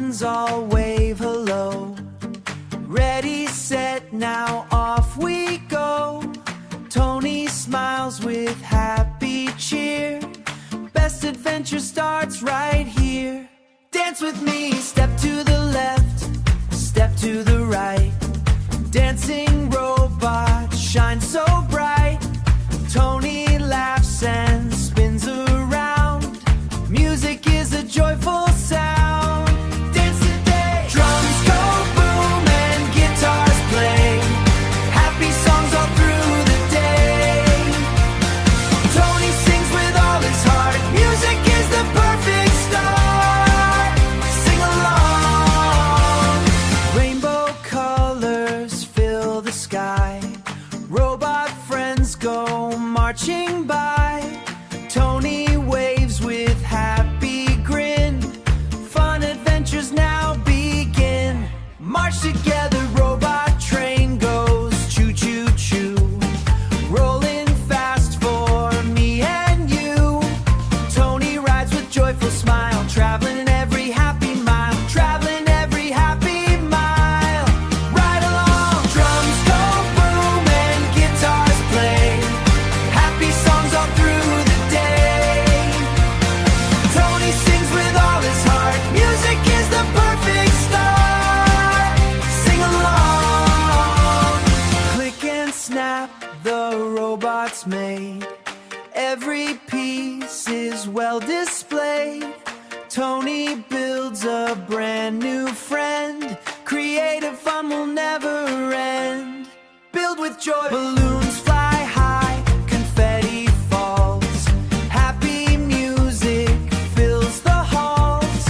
friends all wave hello. Ready, set, now off we go. Tony smiles with happy cheer. Best adventure starts right here. Dance with me, step to the left, step to the right. Dancing robot shine so bright. Tony laughs and spins around. Music is a joyful sound. Dance today. Drums go boom and guitars play. Happy songs all through the day. Tony sings with all his heart. Music is the perfect start. Sing along. Rainbow colors fill the sky. Robot friends go marching by. Tony waves with happy grin. Fun adventures now begin. March together, robot train goes choo-choo-choo. Rolling fast for me and you. Tony rides with joyful smile, traveling every happy mile, traveling every happy mile. Ride along. Drums go boom and guitars play. Happy songs all through the day. Tony sings with all his heart. Music is the perfect start. Sing along. Click and snap, the robot's made. Every piece is well displayed. Tony builds a brand new friend. Creative fun will never end. Build with joy. Balloons fly high, confetti falls. Happy music fills the halls.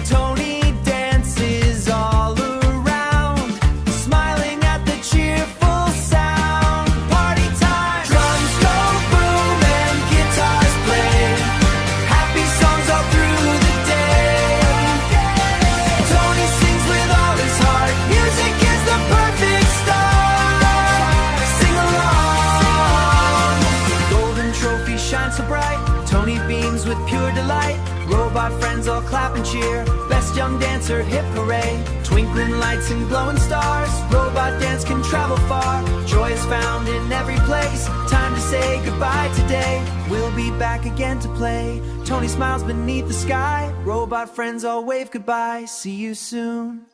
Tony dances all around, smiling at the cheerful sound. Party time. Drums go boom and guitars play. Happy songs all through the day. Tony sings with all his heart. Music is the perfect start. Sing along. Golden trophy shines so bright. Tony beams with pure delight. Robot friends all clap and cheer. Best young dancer, hip hooray. Twinkling lights and glowing stars. Robot dance can travel far. Joy is found in every place. Time to say goodbye today. We'll be back again to play. Tony smiles beneath the sky. Robot friends all wave goodbye. See you soon.